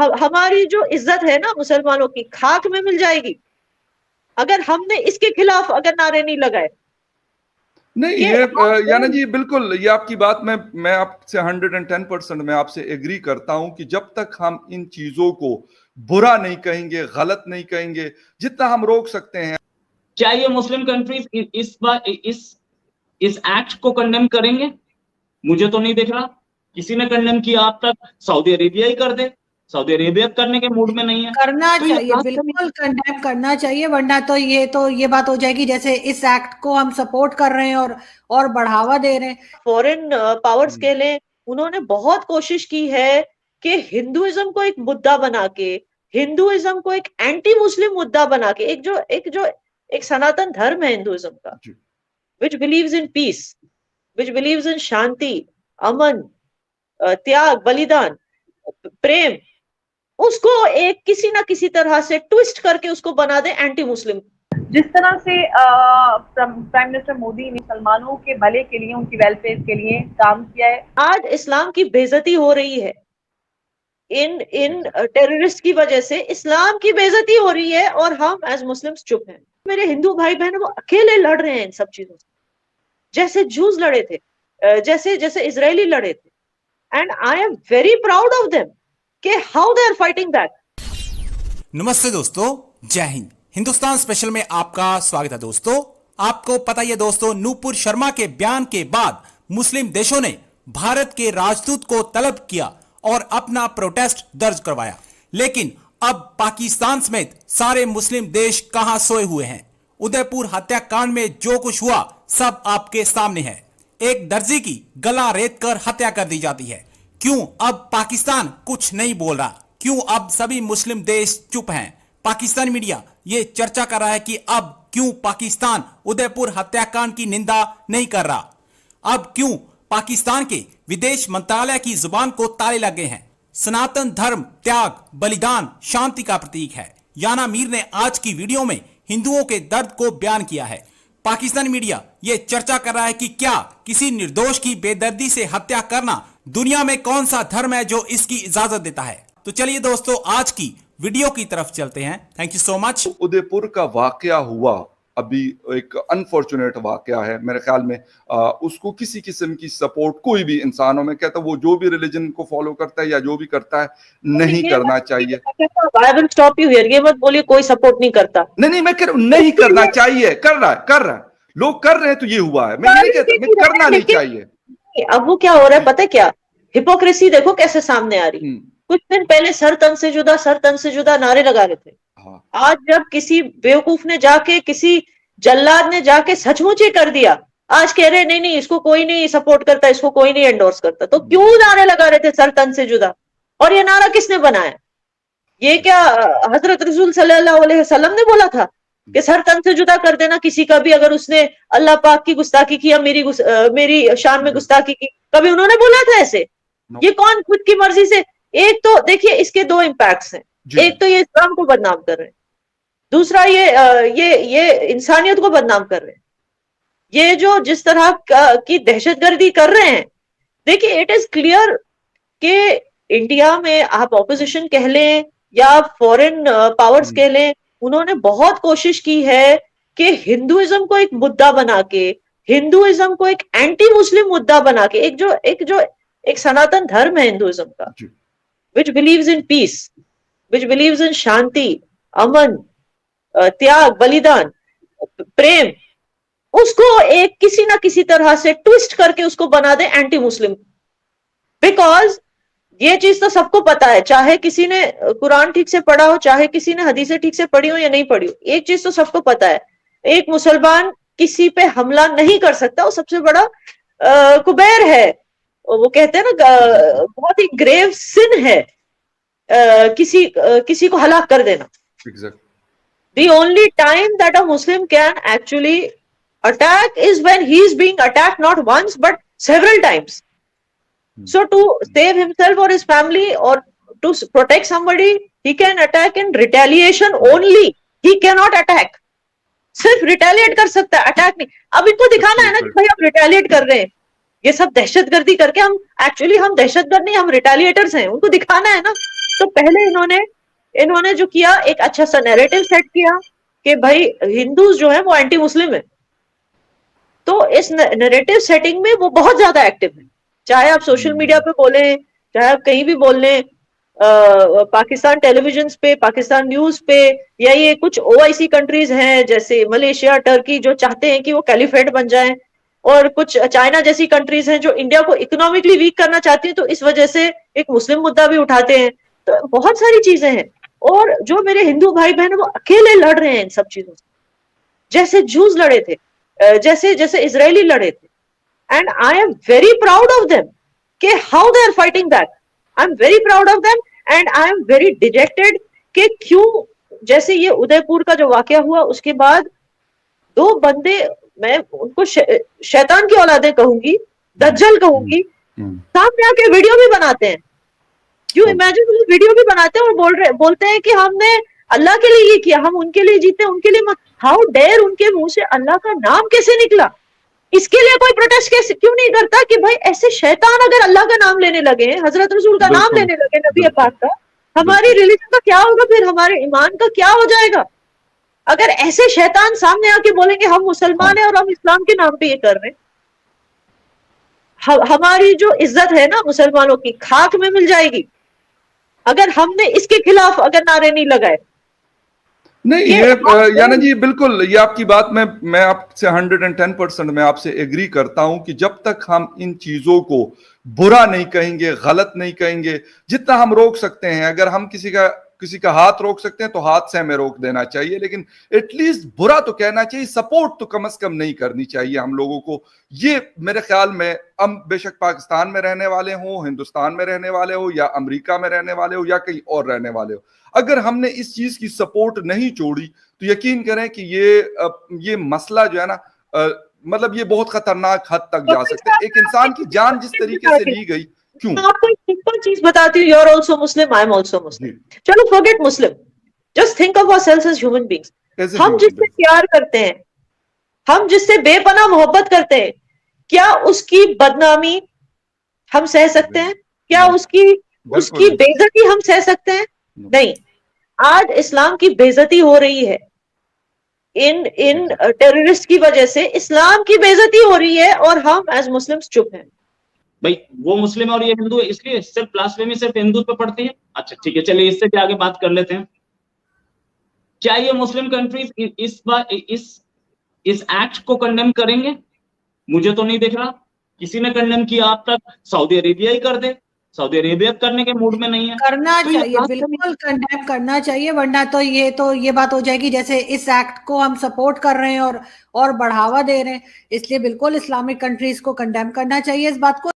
हमारी जो इज्जत है ना मुसलमानों की खाक में मिल जाएगी अगर हमने इसके खिलाफ अगर नारे नहीं लगाए। नहीं ये याना जी बिल्कुल, ये आपकी बात में मैं आपसे 110% मैं आपसे एग्री करता हूं कि जब तक हम इन चीजों को बुरा नहीं कहेंगे, गलत नहीं कहेंगे, जितना हम रोक सकते हैं। क्या ये मुस्लिम कंट्रीज इस बार इस एक्ट को कंडेम करेंगे? मुझे तो नहीं दिख रहा किसी ने कंडेम किया अब तक। सऊदी अरेबिया ही कर दे, सऊदी अरेबिया करने के मूड में नहीं है। करना तो चाहिए, बिल्कुल कंडेम करना चाहिए, वरना तो ये बात हो जाएगी जैसे इस एक्ट को हम सपोर्ट कर रहे हैं और बढ़ावा दे रहे हैं। फॉरेन पावर्स के लिए उन्होंने बहुत कोशिश की है कि हिंदुइज्म को एक मुद्दा बना के, हिंदुइज्म को एक एंटी मुस्लिम मुद्दा बना के, एक सनातन धर्म है हिंदुइज्म का, which believes in peace, which believes in शांति, अमन, त्याग, बलिदान, प्रेम, उसको एक किसी ना किसी तरह से ट्विस्ट करके उसको बना दे एंटी मुस्लिम। जिस तरह से प्राइम मिनिस्टर मोदी ने मुसलमानों के भले के लिए, उनकी वेलफेयर के लिए काम किया है, आज इस्लाम की बेइज्जती हो रही है इन टेररिस्ट की वजह से। इस्लाम की बेइज्जती हो रही है और हम एज मुस्लिम्स चुप हैं। मेरे हिंदू भाई बहन वो अकेले लड़ रहे हैं इन सब चीजों से, जैसे जूस लड़े थे, जैसे इजरायली लड़े थे, and I am very proud of them कि how they are fighting back. नमस्ते दोस्तों, जय हिंद। हिंदुस्तान स्पेशल में आपका स्वागत है दोस्तों। आपको पता ही है दोस्तों, नूपुर शर्मा के बयान के बाद मुस्लिम देशों ने भारत के राजदूत को तलब किया और अपना प्रोटेस्ट दर्ज करवाया। लेकिन अब पाकिस्तान समेत सारे मुस्लिम देश कहां सोए हुए हैं। उदयपुर हत्याकांड में जो कुछ हुआ सब आपके सामने है। एक दर्जी की गला रेत कर हत्या कर दी जाती है। क्यों अब पाकिस्तान कुछ नहीं बोल रहा? क्यों अब सभी मुस्लिम देश चुप हैं? पाकिस्तानी मीडिया ये चर्चा कर रहा है कि अब क्यों पाकिस्तान उदयपुर हत्याकांड की निंदा नहीं कर रहा? अब क्यों पाकिस्तान के विदेश मंत्रालय की जुबान को ताले लगे हैं? सनातन धर्म त्याग, बलिदान, शांति का प्रतीक है। याना मीर ने आज की वीडियो में हिंदुओं के दर्द को बयान किया है। पाकिस्तानी मीडिया ये चर्चा कर रहा है कि क्या किसी निर्दोष की बेदर्दी से हत्या करना दुनिया में कौन सा धर्म है जो इसकी इजाजत देता है? तो चलिए दोस्तों, आज की वीडियो की तरफ चलते हैं। Thank you so much. Udaipur का वाकया हुआ अभी एक अनफॉर्चुनेट वाकया है मेरे ख्याल में। उसको किसी किस्म की सपोर्ट कोई भी इंसानों में कहता, वो जो भी रिलीजन को फॉलो करता है या जो भी करता है, नहीं करना चाहिए। ये मत बोलिए कोई सपोर्ट नहीं करता। नहीं मैं कह रहा हूं नहीं करना चाहिए। कर रहा है, लोग कर रहे हैं तो ये हुआ है। मैं ये नहीं कहता मैं करना नहीं चाहिए। अब वो क्या हो रहा है पता है क्या? हिपोक्रेसी देखो कैसे सामने आ रही। कुछ दिन पहले सर तन से जुदा नारे लगा रहे थे। आज जब किसी बेवकूफ ने जाके, किसी जल्लाद ने जाके सचमुच ही कर दिया, आज कह रहे नहीं इसको कोई नहीं सपोर्ट करता, इसको कोई नहीं एंडोर्स करता। तो क्यों नारे लगा रहे थे सर तन से जुदा? और ये नारा किसने बनाया? ये क्या हजरत रसूल सल्लल्लाहु अलैहि वसल्लम ने बोला था कि सर तन से जुदा कर देना किसी का भी अगर उसने अल्लाह पाक की गुस्ताखी की या मेरी शान में गुस्ताखी की? कभी उन्होंने बोला था ऐसे? ये कौन खुद की मर्जी से? एक तो देखिए इसके दो इम्पैक्ट्स हैं। एक तो ये इस्लाम को बदनाम कर रहे हैं, दूसरा ये इंसानियत को बदनाम कर रहे हैं। ये जो जिस तरह की दहशतगर्दी कर रहे हैं, देखिए इट इज क्लियर कि इंडिया में आप ऑपोजिशन कह लें या फॉरेन पावर्स कह लें, उन्होंने बहुत कोशिश की है कि हिंदुइज्म को एक मुद्दा बना के, हिंदुइज्म को एक एंटी मुस्लिम मुद्दा बना के, एक सनातन धर्म है हिंदुइज्म का, which believes in peace, which believes in शांति, अमन, त्याग, बलिदान, प्रेम, उसको एक किसी ना किसी तरह से ट्विस्ट करके उसको बना दे एंटी मुस्लिम। बिकॉज ये चीज तो सबको पता है, चाहे किसी ने कुरान ठीक से पढ़ा हो, चाहे किसी ने हदीसें ठीक से पढ़ी हो या नहीं पढ़ी हो, एक चीज तो सबको पता है, एक मुसलमान किसी पे हमला नहीं कर सकता। वो सबसे बड़ा कुबैर है, वो कहते हैं ना बहुत ही ग्रेव सिन है किसी को हलाक कर देना। The only time that a Muslim can actually attack is when he is being attacked not once but several times. So to save himself or his family or to protect somebody, he can attack in retaliation only. He cannot attack. सिर्फ retaliate कर सकता है, attack नहीं। अब इनको दिखाना है ना कि भाई हम रिटेलिएट कर रहे हैं, ये सब दहशतगर्दी करके हम दहशतगर्द नहीं, हम रिटेलिएटर्स हैं, उनको दिखाना है ना। तो पहले इन्होंने जो किया, एक अच्छा सा नैरेटिव सेट किया कि भाई हिंदूज जो है वो एंटी मुस्लिम है। तो इस नैरेटिव सेटिंग में वो बहुत ज्यादा एक्टिव है, चाहे आप सोशल मीडिया पे बोले, चाहे आप कहीं भी बोल लें, पाकिस्तान टेलीविजन पे, पाकिस्तान न्यूज पे, या ये कुछ ओआईसी कंट्रीज हैं जैसे मलेशिया, टर्की, जो चाहते हैं कि वो कैलिफेट बन जाएं, और कुछ चाइना जैसी कंट्रीज हैं जो इंडिया को इकोनॉमिकली वीक करना चाहती हैं, तो इस वजह से एक मुस्लिम मुद्दा भी उठाते हैं। तो बहुत सारी चीजें हैं, और जो मेरे हिंदू भाई बहन वो अकेले लड़ रहे हैं इन सब चीजों से, जैसे जूस लड़े थे, जैसे इजरायली लड़े थे। And I am very proud of them कि how they are fighting back. I am very proud of them and I am very dejected कि क्यों, जैसे ये उदयपुर का जो वाकया हुआ उसके बाद 2 बंदे, मैं उनको शैतान की औलादें कहूंगी, दज्जल कहूंगी, सामने आके वीडियो भी बनाते हैं। यू इमेजिन, वीडियो भी बनाते हैं और बोलते हैं कि हमने अल्लाह के लिए ये किया, हम उनके लिए जीते, उनके लिए मत। हाउ डेयर, उनके मुंह से अल्लाह का नाम कैसे निकला? इसके लिए कोई प्रोटेस्ट कैसे क्यों नहीं करता कि भाई ऐसे शैतान अगर अल्लाह का नाम लेने लगे, हजरत रसूल का नाम लेने लगे, नबी पाक का, हमारी रिलीजन का क्या होगा फिर? हमारे ईमान का क्या हो जाएगा? अगर ऐसे शैतान सामने आके बोलेंगे हम मुसलमान हैं और हम इस्लाम के नाम पे ये कर रहे हैं, हमारी जो इज्जत है ना मुसलमानों की, खाक में मिल जाएगी अगर हमने इसके खिलाफ अगर नारे नहीं लगाए। नहीं, ये यानी जी बिल्कुल, ये आपकी बात मैं आपसे 110% मैं आपसे एग्री करता हूं कि जब तक हम इन चीजों को बुरा नहीं कहेंगे, गलत नहीं कहेंगे, जितना हम रोक सकते हैं, अगर हम किसी का हाथ रोक सकते हैं तो हाथ से हमें रोक देना चाहिए, लेकिन एटलीस्ट बुरा तो कहना चाहिए, सपोर्ट तो कम से कम नहीं करनी चाहिए हम लोगों को। ये मेरे ख्याल में हम बेशक पाकिस्तान में रहने वाले हो, हिंदुस्तान में रहने वाले हो, या अमेरिका में रहने वाले हो, या कहीं और रहने वाले हो, अगर हमने इस चीज की सपोर्ट नहीं छोड़ी तो यकीन करें कि ये मसला जो है ना, मतलब ये बहुत खतरनाक हद तक जा सकता है। एक इंसान की जान जिस तरीके से ली गई, क्यों? मैं आपको एक सिंपल चीज बताती हूँ, you are also Muslim, I am also Muslim. चलो forget Muslim, just think of ourselves as human beings. हम जिससे प्यार करते हैं, हम जिससे बेपनाह मोहब्बत करते हैं, क्या उसकी बदनामी हम सह सकते हैं? क्या उसकी बेइज्जती हम सह सकते हैं? नहीं। आज इस्लाम की बेइज्जती हो रही है, इन टेररिस्ट की वजह से इस्लाम की बेइज्जती हो रही है, और हम एज मुस्लिम्स चुप हैं। भाई वो मुस्लिम और ये हिंदू है, इसलिए सिर्फ ब्लास्फेमी सिर्फ हिंदू पे पड़ती है। अच्छा ठीक है, चलिए इससे भी आगे बात कर लेते हैं। क्या ये मुस्लिम कंट्रीज इस एक्ट को कंडेम करेंगे? मुझे तो नहीं दिख रहा किसी ने कंडेम किया अब तक। सऊदी अरेबिया ही कर दे, सऊदी अरेबिया करने के मूड में नहीं है। करना चाहिए, बिल्कुल कंडेम करना चाहिए, वरना तो ये बात हो जाएगी जैसे इस एक्ट को हम सपोर्ट कर रहे हैं और बढ़ावा दे रहे हैं। इसलिए बिल्कुल इस्लामिक कंट्रीज को कंडेम करना चाहिए इस बात को।